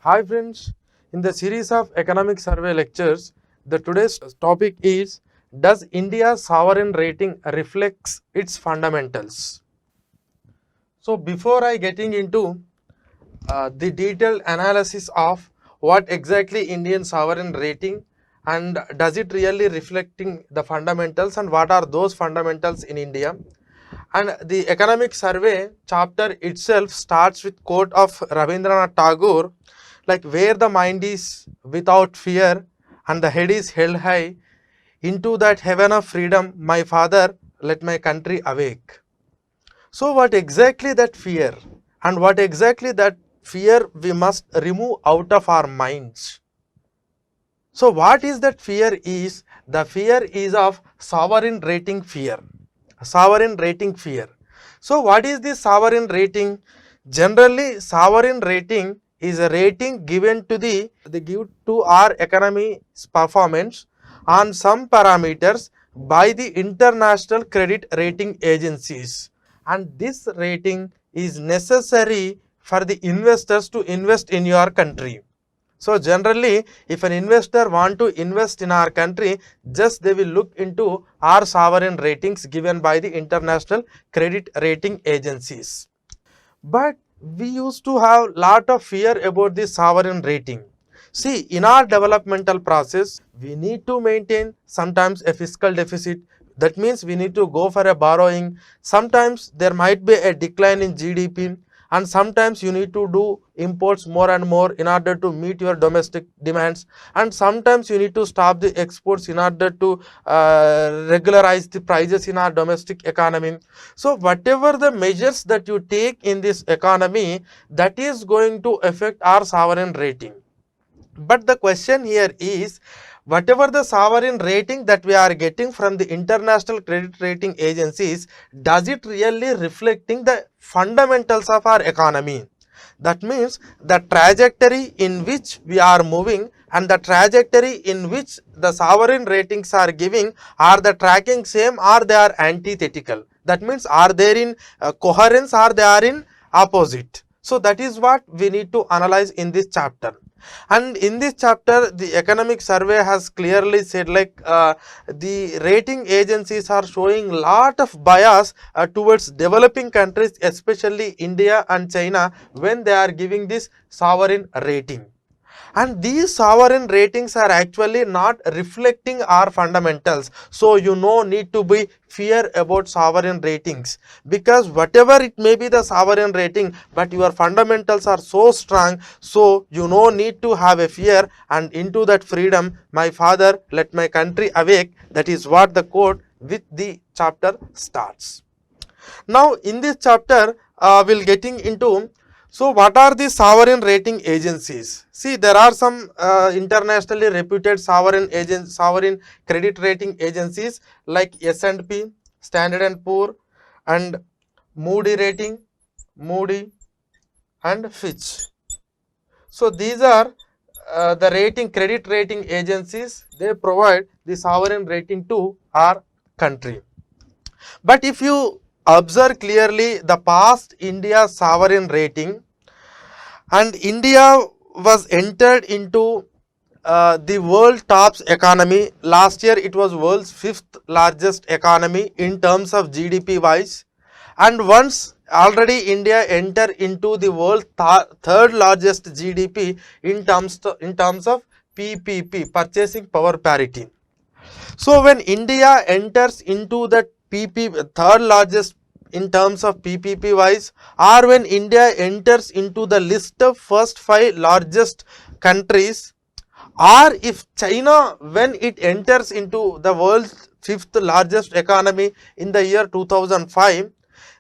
Hi friends, in the series of economic survey lectures, the today's topic is, does India's sovereign rating reflects its fundamentals? So before I getting into the detailed analysis of what exactly Indian sovereign rating and does it really reflecting the fundamentals and what are those fundamentals in India, and the economic survey chapter itself starts with quote of Rabindranath Tagore, like where the mind is without fear and the head is held high, into that heaven of freedom, my father, let my country awake. So what exactly that fear and what exactly that fear we must remove out of our minds. So what is that fear is? The fear is of sovereign rating fear. Sovereign rating fear. So what is this sovereign rating? Generally, sovereign rating is a rating given to they give to our economy's performance on some parameters by the international credit rating agencies, and this rating is necessary for the investors to invest in your country. So generally, if an investor want to invest in our country, just they will look into our sovereign ratings given by the international credit rating agencies. But we used to have lot of fear about the sovereign rating. See, in our developmental process, we need to maintain sometimes a fiscal deficit. That means we need to go for a borrowing. Sometimes there might be a decline in GDP, and sometimes you need to do imports more and more in order to meet your domestic demands, and sometimes you need to stop the exports in order to regularize the prices in our domestic economy. So whatever the measures that you take in this economy, that is going to affect our sovereign rating. But the question here is, whatever the sovereign rating that we are getting from the international credit rating agencies, does it really reflecting the fundamentals of our economy? That means the trajectory in which we are moving and the trajectory in which the sovereign ratings are giving, are the tracking same or they are antithetical? That means are they in coherence or they are in opposite? So that is what we need to analyze in this chapter. And in this chapter, the economic survey has clearly said, like the rating agencies are showing lot of bias towards developing countries, especially India and China, when they are giving this sovereign rating. And these sovereign ratings are actually not reflecting our fundamentals. So need to be fear about sovereign ratings, because whatever it may be the sovereign rating, but your fundamentals are so strong, so need to have a fear, and into that freedom, my father, let my country awake. That is what the quote with the chapter starts. Now in this chapter, we'll getting into, so what are the sovereign rating agencies? See, there are some internationally reputed sovereign credit rating agencies like S&P, Standard and Poor, and Moody rating, Moody and Fitch. So these are the credit rating agencies. They provide the sovereign rating to our country. But if you observe clearly the past India sovereign rating, and India was entered into the world tops economy. Last year it was world's 5th largest economy in terms of GDP wise, and once already India entered into the world 3rd largest GDP in terms of PPP, purchasing power parity. So when India enters into that PP 3rd largest in terms of PPP wise, or when India enters into the list of first 5 largest countries, or if China, when it enters into the world's 5th largest economy in the year 2005,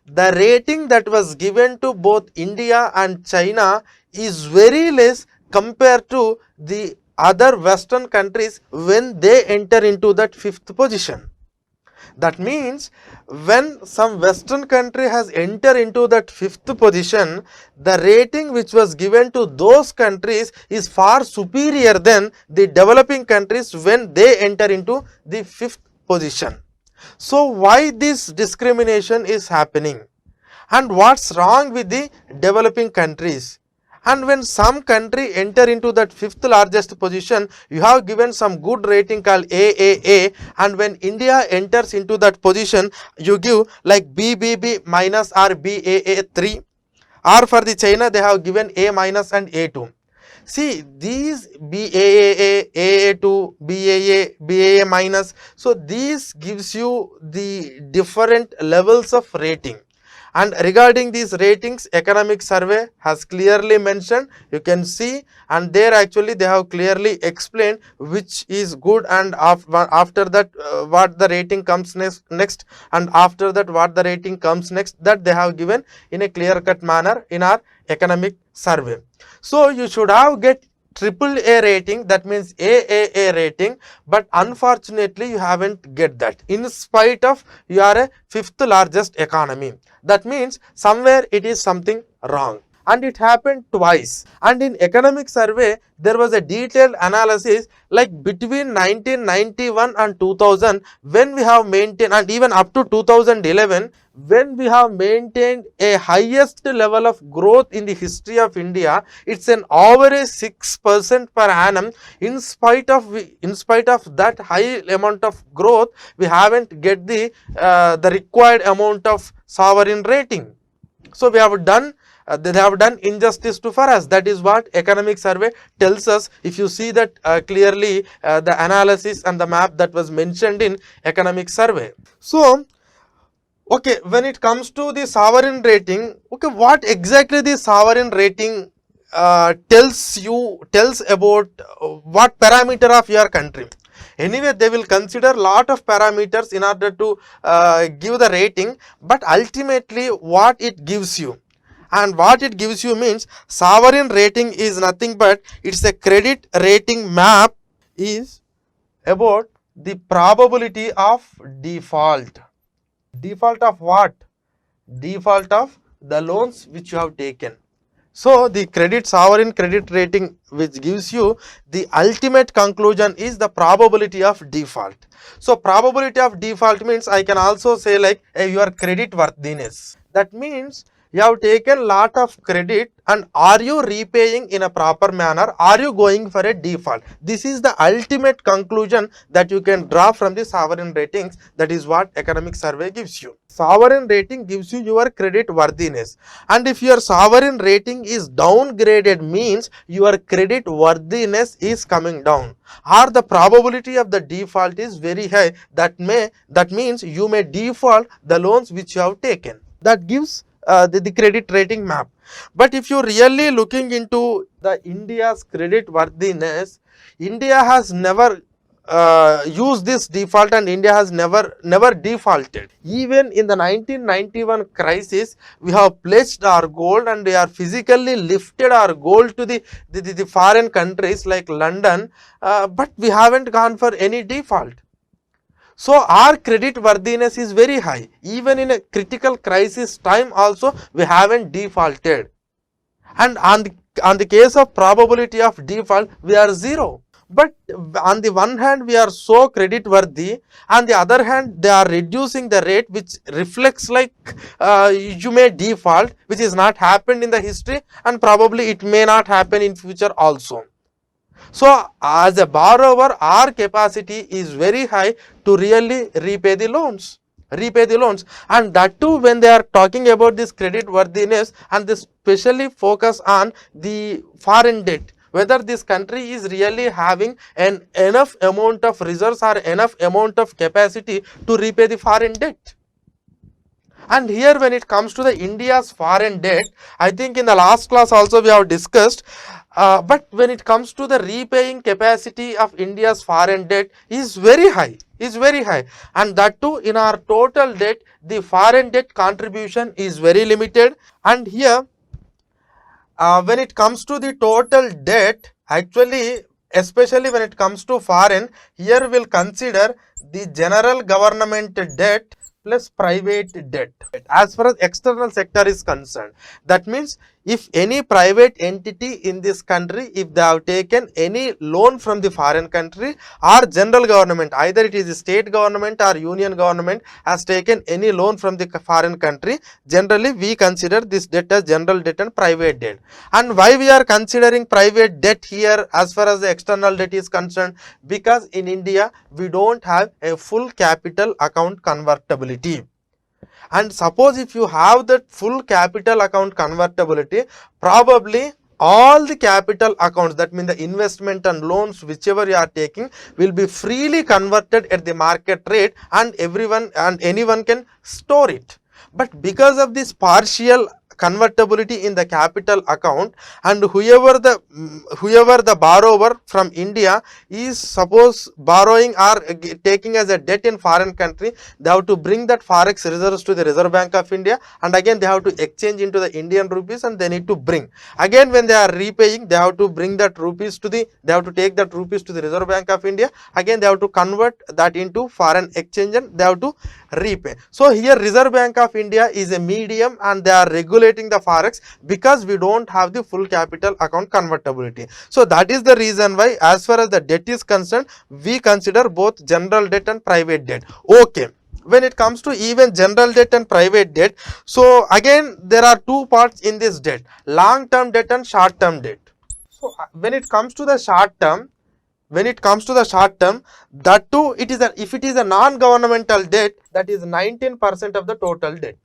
the rating that was given to both India and China is very less compared to the other Western countries when they enter into that 5th position. That means when some Western country has entered into that 5th position, the rating which was given to those countries is far superior than the developing countries when they enter into the 5th position. So why this discrimination is happening? And what's wrong with the developing countries? And when some country enter into that fifth largest position, you have given some good rating called AAA, and when India enters into that position, you give like BBB minus or BAA3, or for the China they have given A minus and A2. See these BAA, AA2, BAA, BAA minus, so these gives you the different levels of rating. And regarding these ratings, economic survey has clearly mentioned, you can see, and there actually they have clearly explained which is good, and after that what the rating comes next, and after that what the rating comes next, that they have given in a clear cut manner in our economic survey. So you should have get AAA rating, that means AAA rating, but unfortunately you haven't get that in spite of you are a fifth largest economy. That means somewhere it is something wrong, and it happened twice. And in economic survey there was a detailed analysis like between 1991 and 2000, when we have maintained, and even up to 2011, when we have maintained a highest level of growth in the history of India. It's an average 6% per annum. In spite of that high amount of growth, we haven't get the required amount of sovereign rating. So we have done they have done injustice to for us. That is what economic survey tells us. If you see that clearly the analysis and the map that was mentioned in economic survey. So okay, when it comes to the sovereign rating, okay, what exactly the sovereign rating tells about what parameter of your country. Anyway, they will consider lot of parameters in order to give the rating, but ultimately what it gives you, and what it gives you means sovereign rating is nothing but it's a credit rating map, is about the probability of default. Default of what? Default of the loans which you have taken. So the sovereign credit rating which gives you the ultimate conclusion is the probability of default. So probability of default means I can also say like your credit worthiness. That means you have taken lot of credit, and are you repaying in a proper manner? Are you going for a default? This is the ultimate conclusion that you can draw from the sovereign ratings. That is what economic survey gives you. Sovereign rating gives you your credit worthiness, and if your sovereign rating is downgraded, means your credit worthiness is coming down, or the probability of the default is very high. That means you may default the loans which you have taken. That gives the credit rating map. But if you really looking into the India's credit worthiness, India has never used this default, and India has never defaulted. Even in the 1991 crisis, we have pledged our gold, and we are physically lifted our gold to the foreign countries like London, but we haven't gone for any default. So our credit worthiness is very high. Even in a critical crisis time also we haven't defaulted. And on the case of probability of default, we are 0. But on the one hand we are so credit worthy, on the other hand they are reducing the rate, which reflects like you may default, which is not happened in the history, and probably it may not happen in future also. So as a borrower, our capacity is very high to really repay the loans, and that too when they are talking about this credit worthiness, and they especially focus on the foreign debt, whether this country is really having an enough amount of reserves or enough amount of capacity to repay the foreign debt. And here when it comes to the India's foreign debt, I think in the last class also we have discussed, but when it comes to the repaying capacity of India's foreign debt is very high, and that too in our total debt, the foreign debt contribution is very limited. And here when it comes to the total debt, actually especially when it comes to foreign, here we will consider the general government debt plus private debt as far as external sector is concerned. That means if any private entity in this country, if they have taken any loan from the foreign country, or general government, either it is the state government or union government has taken any loan from the foreign country, generally we consider this debt as general debt and private debt. And why we are considering private debt here as far as the external debt is concerned? Because in India we don't have a full capital account convertibility. And suppose if you have that full capital account convertibility, probably all the capital accounts, that means the investment and loans whichever you are taking will be freely converted at the market rate, and everyone and anyone can store it. But because of this partial convertibility in the capital account, and whoever the borrower from India is suppose borrowing or taking as a debt in foreign country, they have to bring that forex reserves to the Reserve Bank of India, and again they have to exchange into the Indian rupees, and they need to bring again when they are repaying, they have to bring that rupees to the, they have to take that rupees to the Reserve Bank of India, again they have to convert that into foreign exchange and they have to repay. So here Reserve Bank of India is a medium and they are regulating the forex because we don't have the full capital account convertibility. So that is the reason why as far as the debt is concerned, we consider both general debt and private debt. Okay. When it comes to even general debt and private debt, so again there are two parts in this debt, long term debt and short term debt. So when it comes to the short term, that too it is if it is a non-governmental debt, that is 19% of the total debt.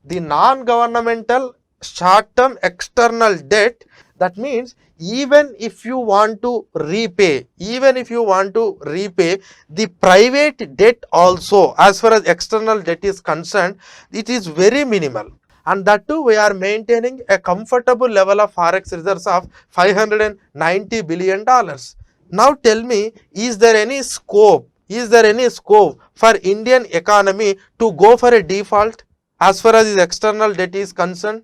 The non-governmental short-term external debt, that means even if you want to repay the private debt also, as far as external debt is concerned, it is very minimal. And that too we are maintaining a comfortable level of forex reserves of $590 billion. Now tell me, is there any scope for Indian economy to go for a default as far as its external debt is concerned,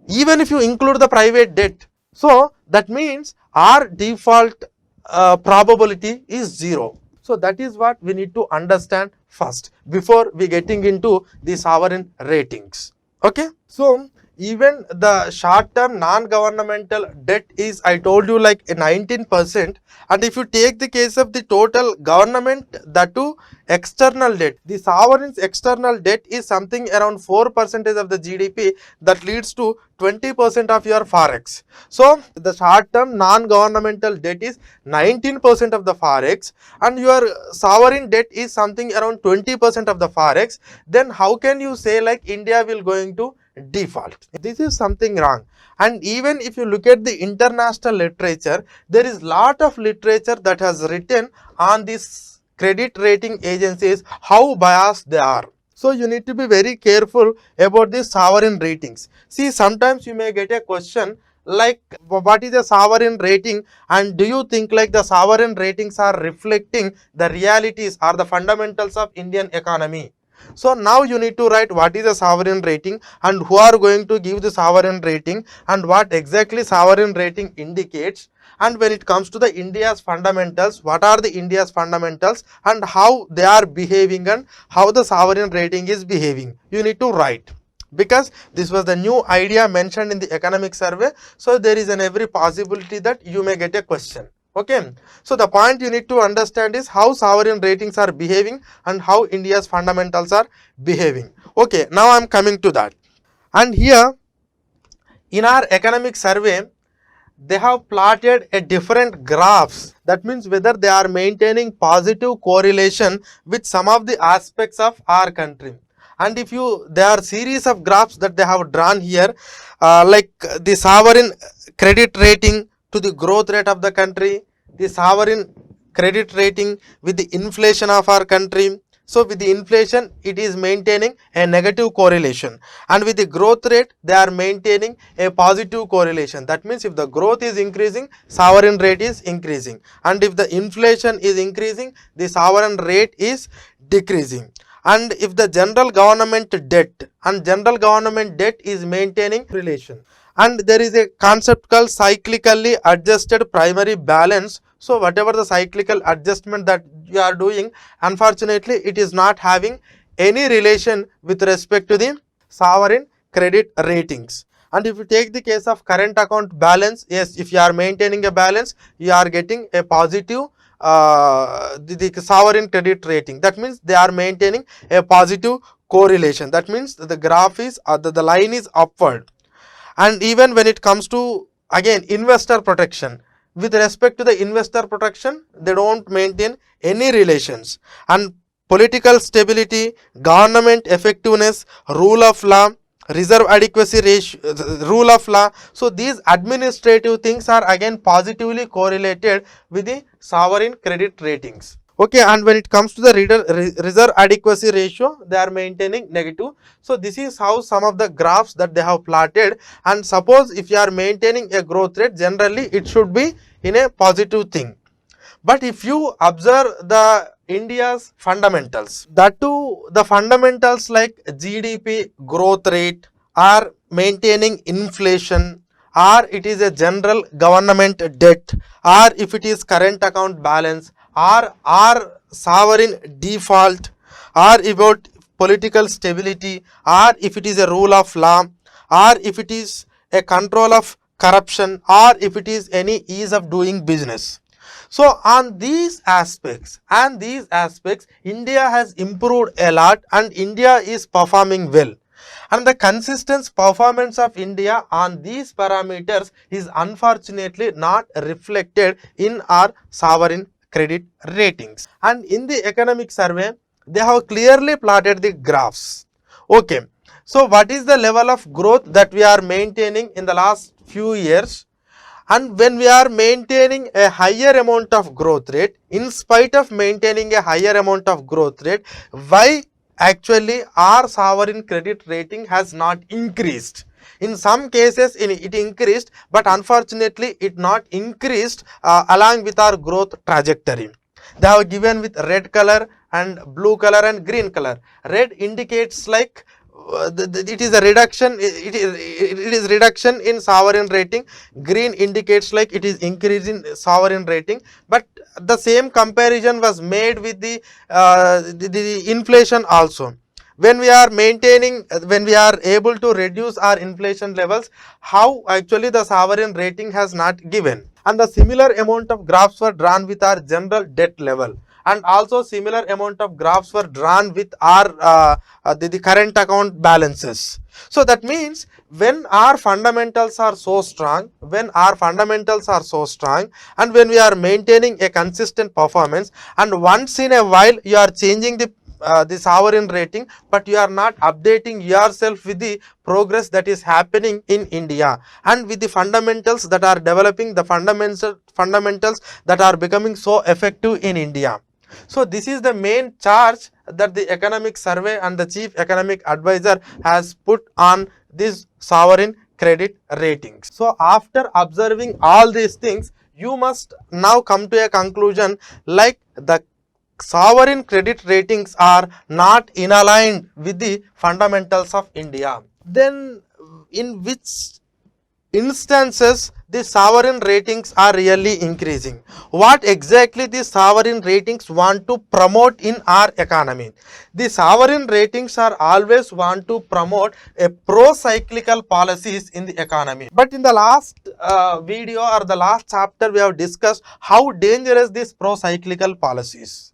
even if you include the private debt? So that means our default probability is zero. So that is what we need to understand first before we getting into the sovereign ratings. Okay, so even the short term non-governmental debt is, I told you, like 19%, and if you take the case of the total government, that too external debt, the sovereign's external debt is something around 4% of the GDP, that leads to 20% of your forex. So the short term non-governmental debt is 19% of the forex and your sovereign debt is something around 20% of the forex. Then how can you say like India will going to default? This is something wrong. And even if you look at the international literature, there is lot of literature that has written on these credit rating agencies, how biased they are. So you need to be very careful about the sovereign ratings. See, sometimes you may get a question like, what is a sovereign rating, and do you think like the sovereign ratings are reflecting the realities or the fundamentals of Indian economy? So now you need to write what is a sovereign rating and who are going to give the sovereign rating and what exactly sovereign rating indicates. And when it comes to the India's fundamentals, what are the India's fundamentals and how they are behaving and how the sovereign rating is behaving, you need to write, because this was the new idea mentioned in the economic survey. So there is an every possibility that you may get a question. Okay, so the point you need to understand is how sovereign ratings are behaving and how India's fundamentals are behaving. Okay, now I am coming to that. And here in our economic survey, they have plotted a different graphs. That means whether they are maintaining positive correlation with some of the aspects of our country. And if you, there are series of graphs that they have drawn here, like the sovereign credit rating to the growth rate of the country, the sovereign credit rating with the inflation of our country. So with the inflation, it is maintaining a negative correlation, and with the growth rate, they are maintaining a positive correlation. That means if the growth is increasing, sovereign rate is increasing, and if the inflation is increasing, the sovereign rate is decreasing. And if the general government debt is maintaining relation, and there is a concept called cyclically adjusted primary balance. So whatever the cyclical adjustment that you are doing, unfortunately it is not having any relation with respect to the sovereign credit ratings. And if you take the case of current account balance, yes, if you are maintaining a balance, you are getting a positive the sovereign credit rating. That means they are maintaining a positive correlation. That means the graph is the line is upward. And even when it comes to again investor protection, with respect to the investor protection, they don't maintain any relations. And political stability, government effectiveness, rule of law, reserve adequacy ratio, rule of law. So these administrative things are again positively correlated with the sovereign credit ratings. Okay, and when it comes to the reserve adequacy ratio, they are maintaining negative. So this is how some of the graphs that they have plotted. And suppose if you are maintaining a growth rate, generally it should be in a positive thing. But if you observe the India's fundamentals, that too the fundamentals like GDP growth rate, are maintaining inflation, or it is a general government debt, or if it is current account balance, or sovereign default, or about political stability, or if it is a rule of law, or if it is a control of corruption, or if it is any ease of doing business. So on these aspects, India has improved a lot and India is performing well. And the consistent performance of India on these parameters is unfortunately not reflected in our sovereign credit ratings. And in the economic survey, they have clearly plotted the graphs. Okay, so what is the level of growth that we are maintaining in the last few years? And when we are maintaining a higher amount of growth rate, in spite of maintaining a higher amount of growth rate, why actually our sovereign credit rating has not increased? In some cases it increased, but unfortunately it not increased along with our growth trajectory. They have given with red color and blue color and green color. Red indicates like it is a reduction, it is reduction in sovereign rating. Green indicates like it is increase in sovereign rating. But the same comparison was made with the inflation also. When we are maintaining, when we are able to reduce our inflation levels, how actually the sovereign rating has not given. And the similar amount of graphs were drawn with our general debt level. And also similar amount of graphs were drawn with our the current account balances. So that means when our fundamentals are so strong, and when we are maintaining a consistent performance, and once in a while you are changing the sovereign rating, but you are not updating yourself with the progress that is happening in India and with the fundamentals that are developing, the fundamentals that are becoming so effective in India. So this is the main charge that the economic survey and the chief economic advisor has put on this sovereign credit ratings. So after observing all these things, you must now come to a conclusion like the sovereign credit ratings are not in aligned with the fundamentals of India. Then in which instances the sovereign ratings are really increasing? What exactly the sovereign ratings want to promote in our economy? The sovereign ratings are always want to promote a pro-cyclical policies in the economy. But in the last video or the last chapter, we have discussed how dangerous these pro-cyclical policies.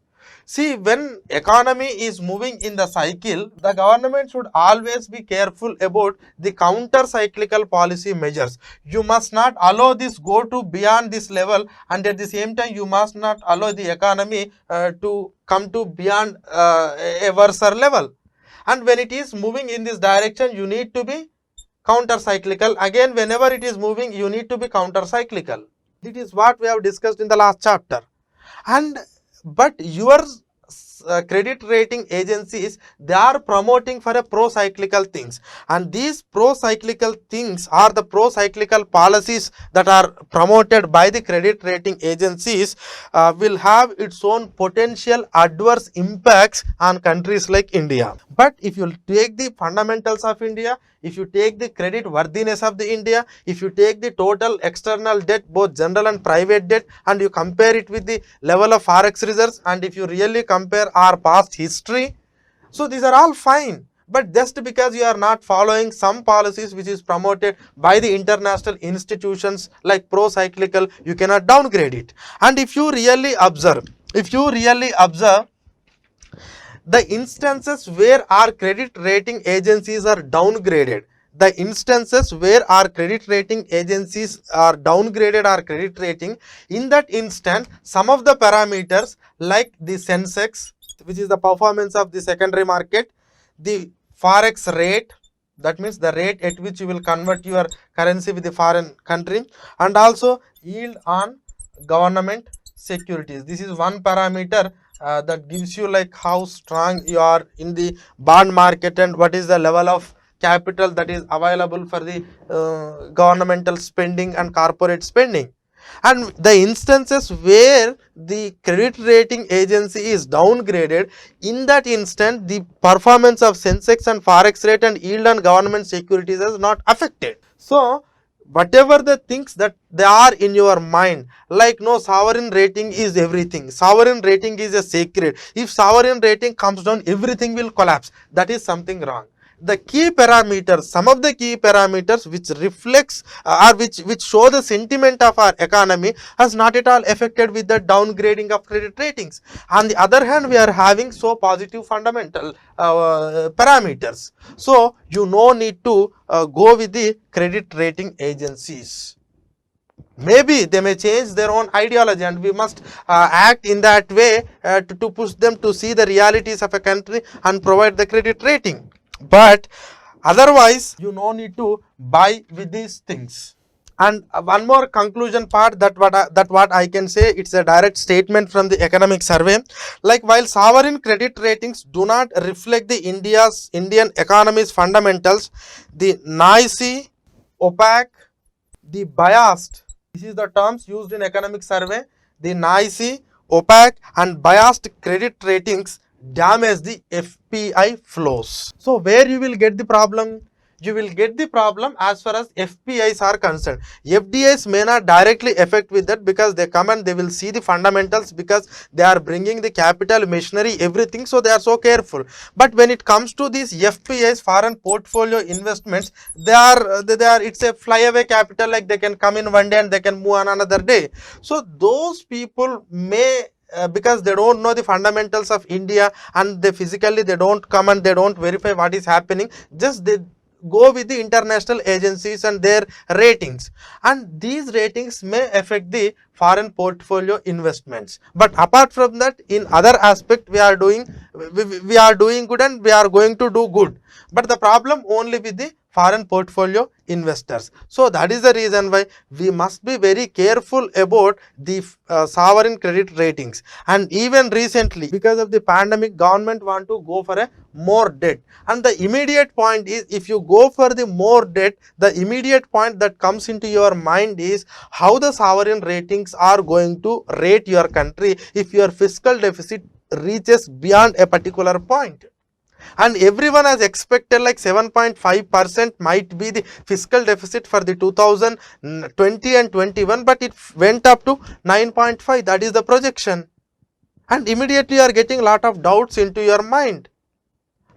See, when economy is moving in the cycle, the government should always be careful about the counter-cyclical policy measures. You must not allow this go to beyond this level, and at the same time, you must not allow the economy to come to beyond a worse level. And when it is moving in this direction, you need to be counter-cyclical. Again, whenever it is moving, you need to be counter-cyclical. This is what we have discussed in the last chapter. And but your credit rating agencies, they are promoting for a pro-cyclical things, and these pro-cyclical things are the pro-cyclical policies that are promoted by the credit rating agencies will have its own potential adverse impacts on countries like India. But if you take the fundamentals of India, if you take the credit worthiness of the India, if you take the total external debt, both general and private debt, and you compare it with the level of forex reserves, and if you really compare our past history, so these are all fine. but just because you are not following some policies which is promoted by the international institutions like pro-cyclical, you cannot downgrade it. And if you really observe, the instances where our credit rating agencies are downgraded, our credit rating, in that instant, some of the parameters like the Sensex, which is the performance of the secondary market, the forex rate, that means the rate at which you will convert your currency with the foreign country, and also yield on government securities. This is one parameter that gives you like how strong you are in the bond market and what is the level of capital that is available for the governmental spending and corporate spending. And the instances where the credit rating agency is downgraded, in that instant the performance of Sensex and forex rate and yield on government securities is not affected. So whatever the things that they are in your mind, like no, sovereign rating is everything, sovereign rating is a sacred, if sovereign rating comes down everything will collapse, that is something wrong. The key parameters, some of the key parameters which reflects or which show the sentiment of our economy has not at all affected with the downgrading of credit ratings. On the other hand, we are having so positive fundamental parameters. So you no need to go with the credit rating agencies. Maybe they may change their own ideology and we must act in that way to push them to see the realities of a country and provide the credit rating. But otherwise, you no need to buy with these things. And one more conclusion part that what I can say, it's a direct statement from the economic survey. Like while sovereign credit ratings do not reflect the Indian economy's fundamentals, the noisy, opaque, the biased, this is the terms used in economic survey, the noisy, opaque and biased credit ratings damage the FPI flows. So where you will get the problem? You will get the problem as far as FPIs are concerned. FDIs may not directly affect with that because they come and they will see the fundamentals because they are bringing the capital, machinery, everything, so they are so careful. But when it comes to these FPIs, foreign portfolio investments, they are it's a flyaway capital, like they can come in one day and they can move on another day. So those people may because they don't know the fundamentals of India and they physically they don't come and they don't verify what is happening, just they go with the international agencies and their ratings, and these ratings may affect the foreign portfolio investments. But apart from that, in other aspect we are doing good and we are going to do good, but the problem only with the foreign portfolio investors. So that is the reason why we must be very careful about the sovereign credit ratings. And even recently, because of the pandemic, government want to go for a more debt, and the immediate point is, if you go for the more debt, the immediate point that comes into your mind is how the sovereign ratings are going to rate your country if your fiscal deficit reaches beyond a particular point. And everyone has expected like 7.5% might be the fiscal deficit for the 2020 and 21, but it went up to 9.5, that is the projection, and immediately you are getting a lot of doubts into your mind.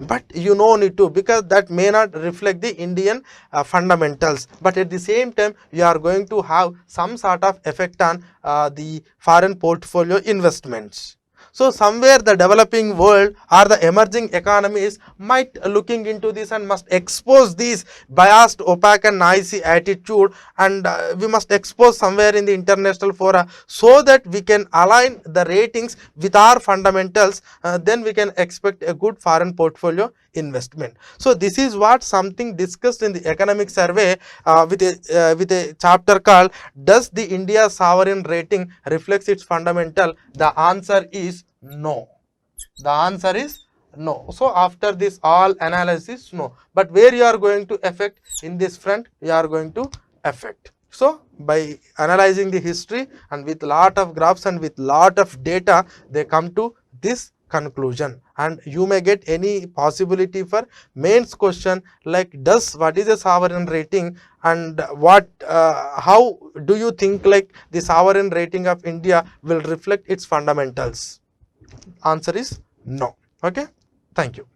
But you no need to, because that may not reflect the Indian fundamentals, but at the same time you are going to have some sort of effect on the foreign portfolio investments. So somewhere the developing world or the emerging economies might looking into this and must expose these biased, opaque and noisy attitude, and we must expose somewhere in the international fora so that we can align the ratings with our fundamentals, then we can expect a good foreign portfolio investment. So this is what something discussed in the economic survey with a chapter called "Does the India sovereign rating reflects its fundamental?" The answer is no. The answer is no. So after this all analysis, no. But where you are going to affect in this front, you are going to affect. So by analyzing the history and with lot of graphs and with lot of data, they come to this conclusion. And you may get any possibility for mains question like what is a sovereign rating, and how do you think like the sovereign rating of India will reflect its fundamentals? Answer is no. Okay, thank you.